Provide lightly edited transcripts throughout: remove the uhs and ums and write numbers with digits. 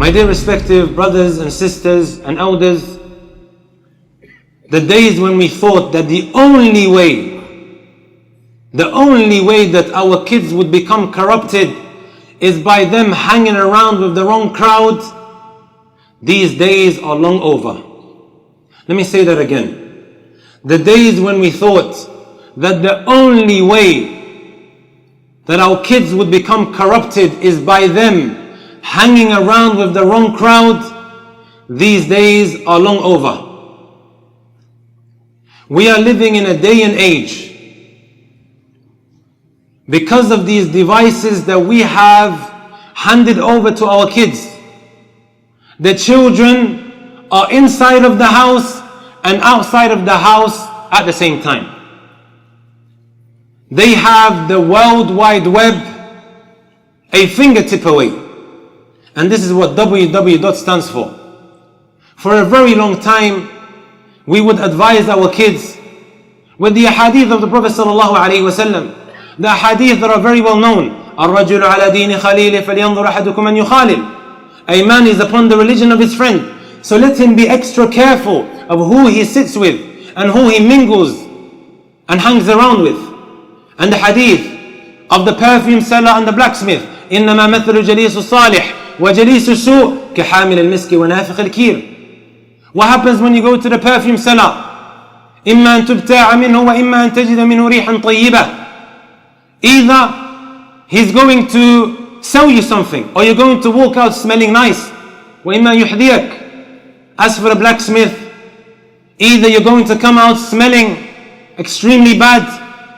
My dear respective brothers and sisters and elders, the days when we thought that the only way that our kids would become corrupted is by them hanging around with the wrong crowd, these days are long over. Let me say that again. The days when we thought that the only way that our kids would become corrupted is by them hanging around with the wrong crowd, these days are long over. We are living in a day and age, because of these devices that we have handed over to our kids. The children are inside of the house and outside of the house at the same time. They have the World Wide Web a fingertip away. And this is what www stands for. For a very long time, we would advise our kids with the hadith of the Prophet sallallahu alaihi wasallam, the hadith that are very well known. الرجل على دين خليله فلينظر أحدكم من يخالل. A man is upon the religion of his friend, so let him be extra careful of who he sits with and who he mingles and hangs around with. And the hadith of the perfume seller and the blacksmith, إنما مثل جليس الصالح وجليس السوء كحامل المسك ونافخ الكير. What happens when you go to the perfume seller? إما أن تبتاع منه وإما أن تجد منه ريحا طيبة. Either he's going to sell you something, or you're going to walk out smelling nice. وإما يحذيك. As for the blacksmith, either you're going to come out smelling extremely bad,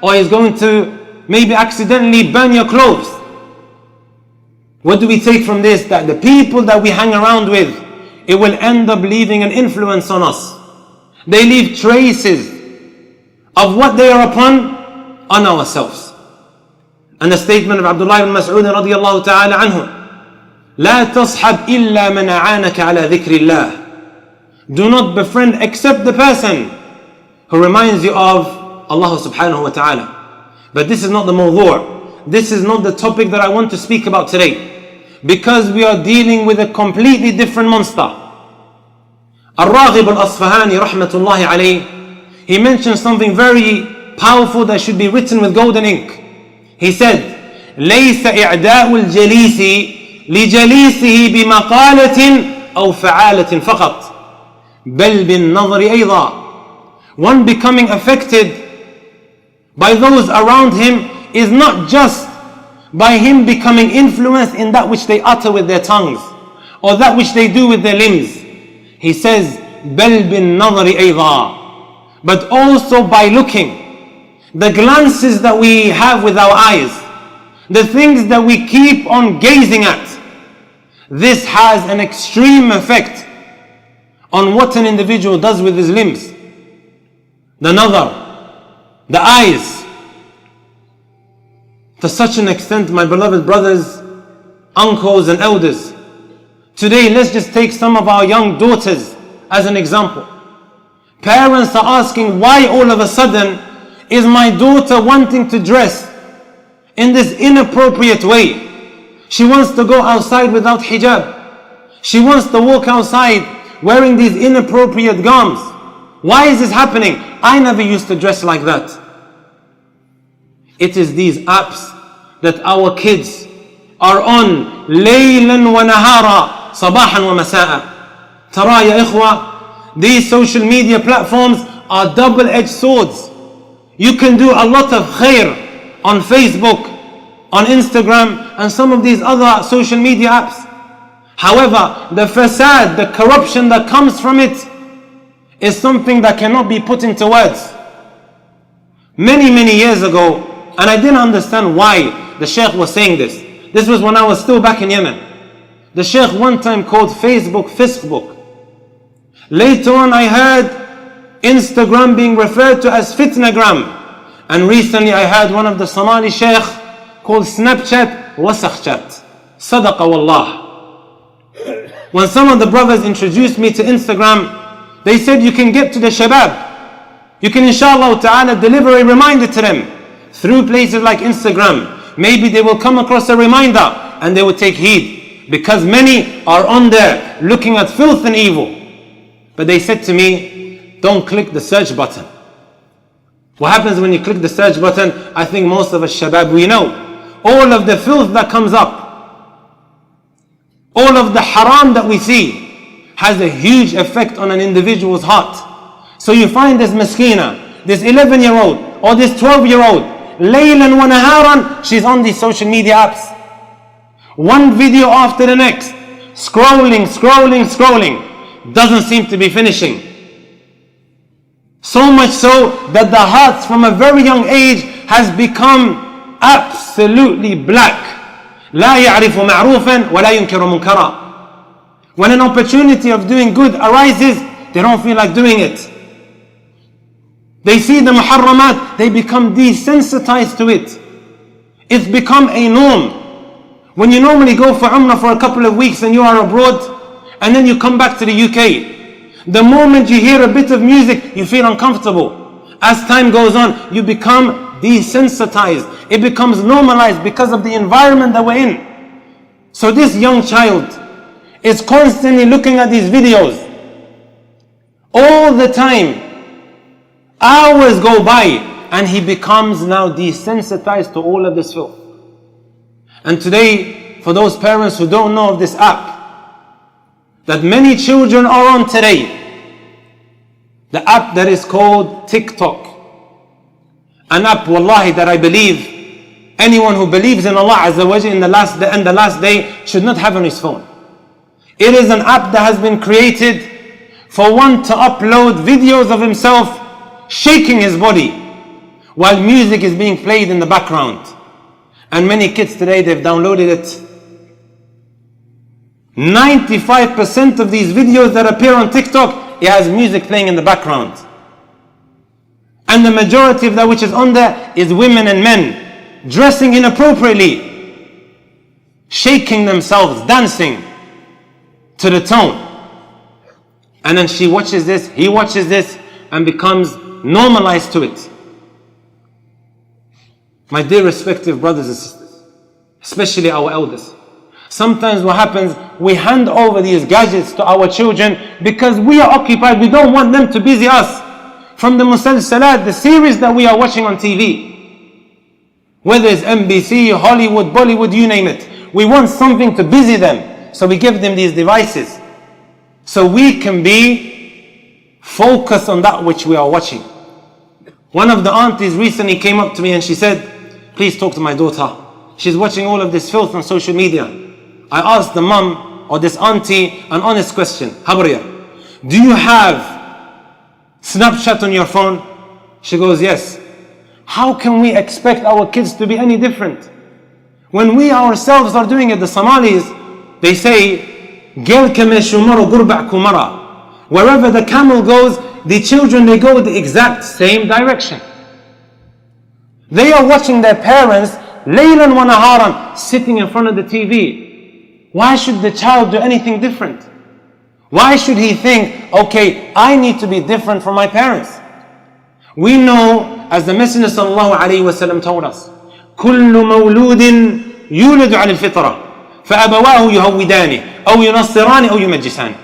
or he's going to maybe accidentally burn your clothes. What do we take from this? That the people that we hang around with, it will end up leaving an influence on us. They leave traces of what they are upon on ourselves. And the statement of Abdullah ibn Mas'ud radiyallahu ta'ala anhu, لا تصحب إلا من أعانك على ذكر الله. Do not befriend except the person who reminds you of Allah subhanahu wa ta'ala. But this is not the mawdu'. This is not the topic that I want to speak about today, because we are dealing with a completely different monster. Al-Raghib al-Asfahani rahmatullahi alayh, he mentioned something very powerful that should be written with golden ink. He said, ليس إعداء الجليس لجليسه بمقالة أو فعالة فقط بل بالنظر أيضا. One becoming affected by those around him is not just by him becoming influenced in that which they utter with their tongues or that which they do with their limbs. He says, بل بالنظر أيضا, but also by looking. The glances that we have with our eyes, the things that we keep on gazing at, this has an extreme effect on what an individual does with his limbs. The nazar, the eyes. To such an extent, my beloved brothers, uncles and elders, today let's just take some of our young daughters as an example. Parents are asking, why all of a sudden is my daughter wanting to dress in this inappropriate way? She wants to go outside without hijab. She wants to walk outside wearing these inappropriate garments. Why is this happening? I never used to dress like that. It is these apps that our kids are on ليلا ونهارا صباحا ومساء. ترى يا إخوة, these social media platforms are double-edged swords. You can do a lot of khair on Facebook, on Instagram, and some of these other social media apps. However, the fasad, the corruption that comes from it, is something that cannot be put into words. Many years ago, and I didn't understand why the Sheikh was saying this. This was when I was still back in Yemen. The Sheikh one time called Facebook Fiskbook. Later on I heard Instagram being referred to as Fitnagram. And recently I heard one of the Somali Sheikh called Snapchat Wasakhchat. Sadaqa wallah. When some of the brothers introduced me to Instagram, they said you can get to the shabab. You can inshallah ta'ala deliver a reminder to them through places like Instagram. Maybe they will come across a reminder and they will take heed. because many are on there looking at filth and evil. But they said to me, don't click the search button. What happens when you click the search button? I think most of us shabab, we know. All of the filth that comes up, all of the haram that we see, has a huge effect on an individual's heart. So you find this miskina, this 11-year-old or this 12-year-old, laylan wa naharan, she's on these social media apps. One video after the next, scrolling, doesn't seem to be finishing. So much so that the hearts from a very young age has become absolutely black. لا يعرف معروفا ولا ينكر منكرا. When an opportunity of doing good arises, they don't feel like doing it. They see the muharramat, they become desensitized to it. It's become a norm. When you normally go for umrah for a couple of weeks and you are abroad, and then you come back to the UK, the moment you hear a bit of music, you feel uncomfortable. As time goes on, you become desensitized. It becomes normalized because of the environment that we're in. So this young child is constantly looking at these videos all the time. Hours go by and he becomes now desensitized to all of this filth. And today, for those parents who don't know of this app that many children are on today, the app that is called TikTok, an app, wallahi, that I believe anyone who believes in Allah Azza wa Jalla in the last day should not have on his phone. It is an app that has been created for one to upload videos of himself shaking his body while music is being played in the background. And many kids today, they've downloaded it. 95% of these videos that appear on TikTok, it has music playing in the background. And the majority of that which is on there is women and men dressing inappropriately, shaking themselves, dancing to the tone. And then she watches this, he watches this, and becomes normalized to it. My dear respective brothers and sisters, especially our elders, sometimes what happens, we hand over these gadgets to our children because we are occupied. We don't want them to busy us. From the musalsalat, the series that we are watching on TV, whether it's NBC, Hollywood, Bollywood, you name it, we want something to busy them. So we give them these devices so we can be focused on that which we are watching. One of the aunties recently came up to me and she said, please talk to my daughter. She's watching all of this filth on social media. I asked the mum or this auntie an honest question. Habriya, do you have Snapchat on your phone? She goes, yes. How can we expect our kids to be any different when we ourselves are doing it? The Somalis, they say, wherever the camel goes, the children, they go the exact same direction. They are watching their parents laylan wa naharan sitting in front of the TV. Why should the child do anything different? Why should he think, okay, I need to be different from my parents? We know, as the Messenger sallallahu alayhi wa sallam told us, كل مولود يولد على الفطرة فأبواه يهودانه أو ينصرانه أو يمجسانه.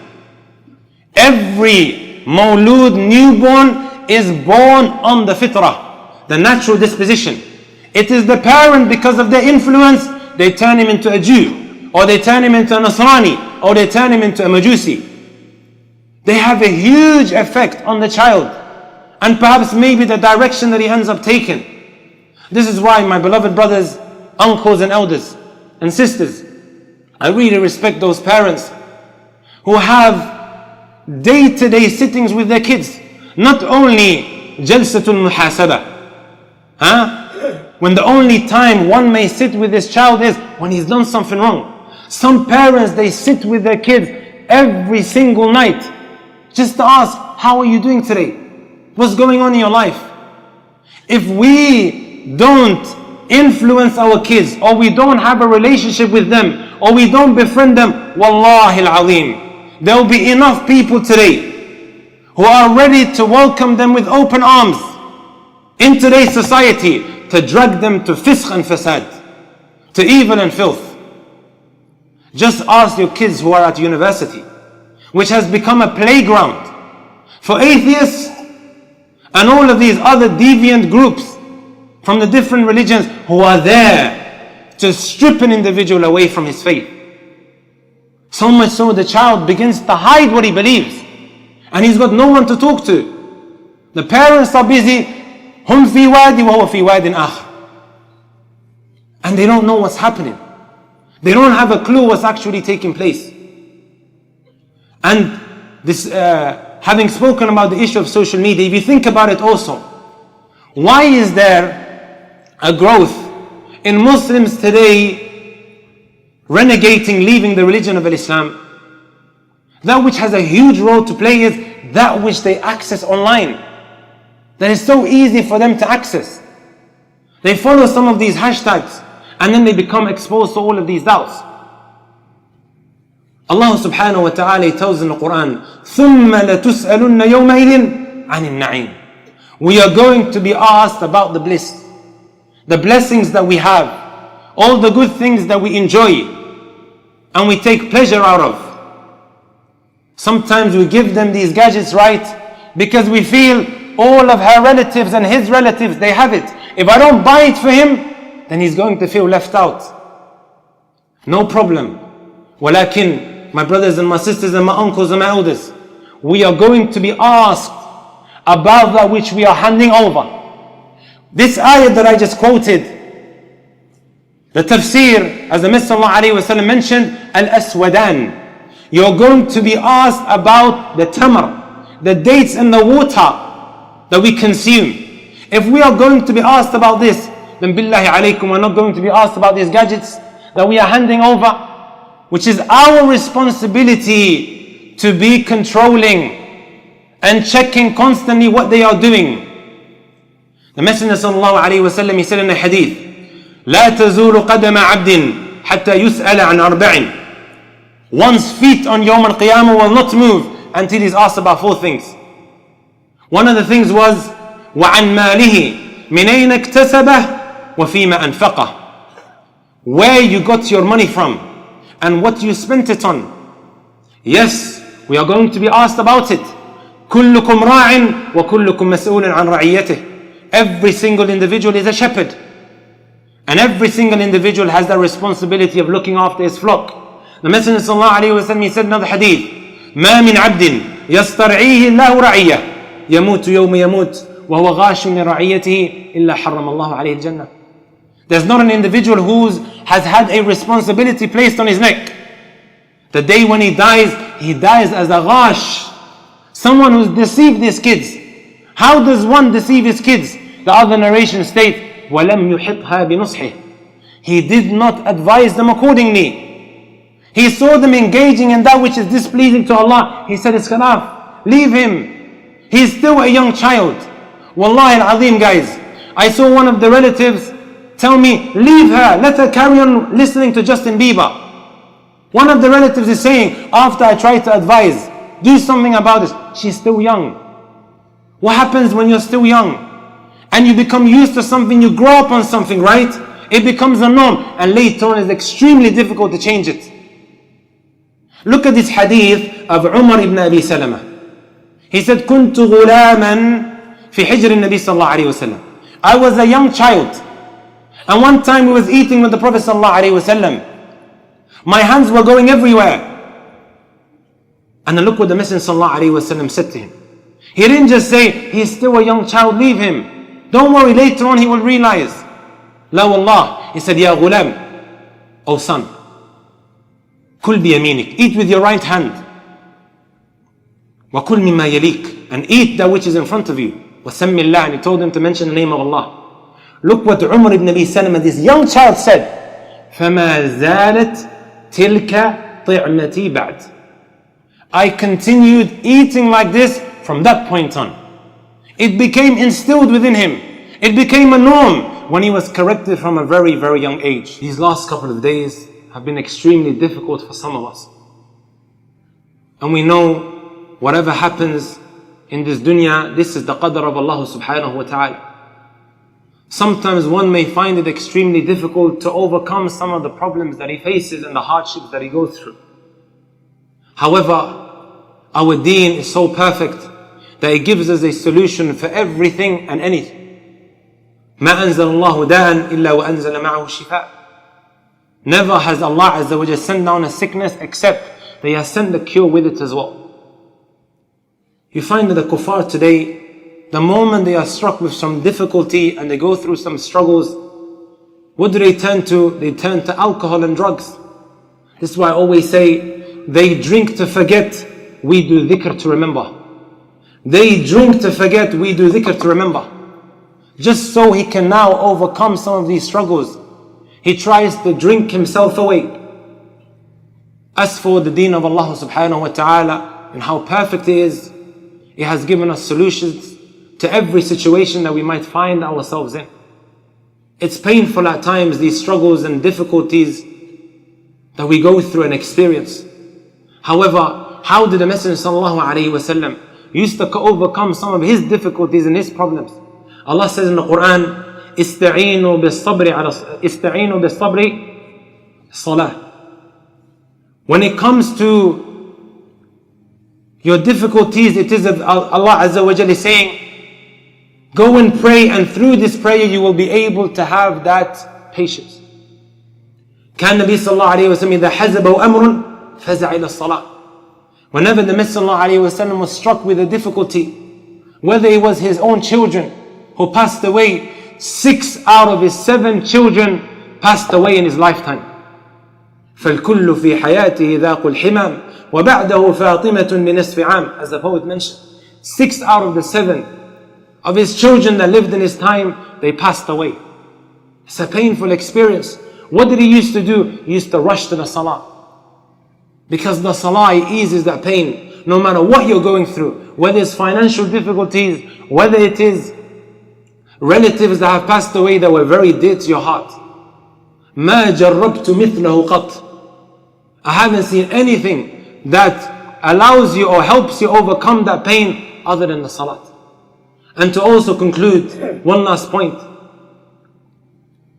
Every mawlud, newborn, is born on the fitrah, the natural disposition. It is the parent, because of their influence, they turn him into a Jew, or they turn him into a Nasrani, or they turn him into a Majusi. They have a huge effect on the child, and perhaps maybe the direction that he ends up taking. This is why, my beloved brothers, uncles and elders and sisters, I really respect those parents who have day-to-day sittings with their kids. Not only jalsatul muhasabah, when the only time one may sit with his child is when he's done something wrong. Some parents, they sit with their kids every single night just to ask, how are you doing today? What's going on in your life? If we don't influence our kids, or we don't have a relationship with them, or we don't befriend them, wallahi al-azim, there will be enough people today who are ready to welcome them with open arms in today's society, to drag them to fisq and fasad, to evil and filth. Just ask your kids who are at university, which has become a playground for atheists and all of these other deviant groups from the different religions who are there to strip an individual away from his faith. So much so the child begins to hide what he believes, and he's got no one to talk to. The parents are busy, hum fi wadi wa huwa fi wadin akhar, and they don't know what's happening. They don't have a clue what's actually taking place. And this, having spoken about the issue of social media, if you think about it also, why is there a growth in Muslims today renegating, leaving the religion of Islam? That which has a huge role to play is that which they access online. That is so easy for them to access. They follow some of these hashtags and then they become exposed to all of these doubts. Allah subhanahu wa ta'ala tells in the Quran, ثُمَّ لَتُسْأَلُنَّ يَوْمَئِذٍ عَنِ النَّعِيمِ. We are going to be asked about the bliss, the blessings that we have, all the good things that we enjoy and we take pleasure out of. Sometimes we give them these gadgets, right, because we feel all of her relatives and his relatives, they have it. If I don't buy it for him, then he's going to feel left out. No problem. Walakin, my brothers and my sisters and my uncles and my elders, we are going to be asked about that which we are handing over. This ayah that I just quoted, the tafsir, as the Messenger mentioned, al-aswadan. You're going to be asked about the tamar, the dates and the water that we consume. If we are going to be asked about this, then billahi alaykum, we're not going to be asked about these gadgets that we are handing over, which is our responsibility to be controlling and checking constantly what they are doing. The Messenger sallallahu alayhi wa sallam, he said in a hadith, لا تزول قدم عبد حتى يسأل عن أربع. One's feet on Yawm al-Qiyamah will not move until he's asked about four things. One of the things was وعن ماله من أين اكتسبه وفيما أنفقه. Where you got your money from and what you spent it on. Yes, we are going to be asked about it. كلكم راع وكلكم مسؤول عن رعيته. Every single individual is a shepherd, and every single individual has the responsibility of looking after his flock. The Messenger sallallahu alayhi wa sallam, he said in another hadith, ما من عبد يسترعيه الله رعية يموت يوم يموت وهو غاش من رعيته إلا حرم الله عليه الجنة. There's not an individual who has had a responsibility placed on his neck. The day when he dies as a ghash, someone who's deceived his kids. How does one deceive his kids? The other narration states, وَلَمْ يُحِطْهَا بِنُصْحِهِ. He did not advise them accordingly. He saw them engaging in that which is displeasing to Allah. He said, it's enough. Leave him. He's still a young child. Wallahi al-azim, guys. I saw one of the relatives tell me, leave her. Let her carry on listening to Justin Bieber. One of the relatives is saying, after I tried to advise, do something about this. She's still young. What happens when you're still young? And you become used to something, you grow up on something, right? It becomes a norm. And later on it's extremely difficult to change it. Look at this hadith of Umar ibn Abi Salama. He said, كنت غلاما في حجر النبي صلى الله عليه وسلم. I was a young child. And one time we was eating with the Prophet صلى الله عليه وسلم. My hands were going everywhere. And then look what the Messenger صلى الله عليه وسلم said to him. He didn't just say, he's still a young child, leave him. Don't worry, later on he will realize. La wallah. He said, Ya ghulam, O son, kul biyaminik, eat with your right hand. Wa kul mimma yalik, and eat that which is in front of you. Wa sammi Allah, and he told him to mention the name of Allah. Look what Umar ibn Abi Salama, this young child, said. فَمَا زَالَتْ تِلْكَ طِعْمَتِي بَعْدِ. I continued eating like this from that point on. It became instilled within him. It became a norm when he was corrected from a very, very young age. These last couple of days have been extremely difficult for some of us. And we know whatever happens in this dunya, this is the qadr of Allah subhanahu wa ta'ala. Sometimes one may find it extremely difficult to overcome some of the problems that he faces and the hardships that he goes through. However, our deen is so perfect that it gives us a solution for everything and anything. ما أنزل الله داء إلا وأنزل معه شفاء. Never has Allah Azza wa Jalla sent down a sickness except that He has sent the cure with it as well. You find that the kuffar today, the moment they are struck with some difficulty and they go through some struggles, what do they turn to? They turn to alcohol and drugs. This is why I always say, they drink to forget, we do dhikr to remember. They drink to forget, we do dhikr to remember. Just so he can now overcome some of these struggles, he tries to drink himself away. As for the deen of Allah subhanahu wa ta'ala and how perfect it is, He has given us solutions to every situation that we might find ourselves in. It's painful at times, these struggles and difficulties that we go through and experience. However, how did the Messenger sallallahu alaihi wasallam used to overcome some of his difficulties and his problems? Allah says in the Quran, استعينوا بالصبر صلاة. When it comes to your difficulties, it is Allah Azza wa Jalla saying, go and pray, and through this prayer you will be able to have that patience. كان النبي صلى الله عليه وسلم إذا حزبه أمر فزع إلى الصلاة. Whenever the Messenger صلى الله عليه وسلم was struck with a difficulty, whether it was his own children who passed away, 6 out of his 7 children passed away in his lifetime. فالكل في حياته ذاق الحمام وبعده فاطمة بنصف عام. As the poet mentioned, 6 out of the 7 of his children that lived in his time, they passed away. It's a painful experience. What did he used to do? He used to rush to the salah. Because the salah eases that pain. No matter what you're going through, whether it's financial difficulties, whether it is relatives that have passed away that were very dear to your heart. ما جربت مثله قط. I haven't seen anything that allows you or helps you overcome that pain other than the salat. And to also conclude, one last point.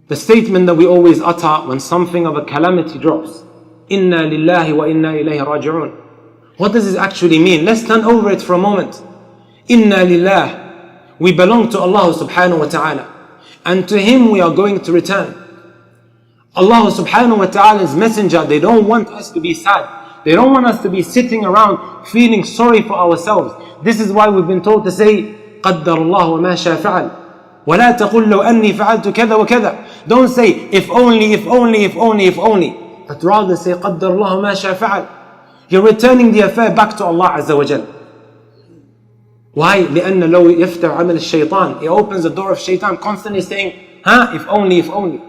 The statement that we always utter when something of a calamity drops. Inna lillahi wa inna ilayhi raji'un. What does this actually mean? Let's turn over it for a moment. Inna lillah. We belong to Allah subhanahu wa ta'ala. And to Him we are going to return. Allah subhanahu wa ta'ala's messenger, they don't want us to be sad. They don't want us to be sitting around feeling sorry for ourselves. This is why we've been told to say, قَدَّرَ اللَّهُ وَمَا شَاءَ فَعَلْ وَلَا تَقُلْ لَوْ أَنِّي فَعَلْتُ كَذَا وَكَذَا. Don't say, if only, if only, if only, if only. But rather say, قَدَّرَ اللَّهُ مَا شَاءَ فَعَلْ. You're returning the affair back to Allah Azza wa Jal. Why? لأن لو يفتح عمل الشيطان. It opens the door of shaitan, constantly saying, if only, if only.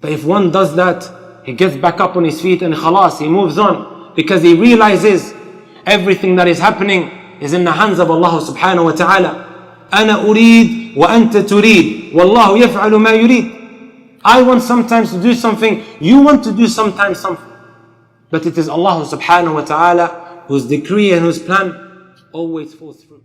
But if one does that, he gets back up on his feet and khalas, he moves on. Because he realizes everything that is happening is in the hands of Allah subhanahu wa ta'ala. أنا أريد وأنت تريد والله يفعل ما يريد. I want sometimes to do something, you want to do sometimes something. But it is Allah subhanahu wa ta'ala whose decree and whose plan always falls through.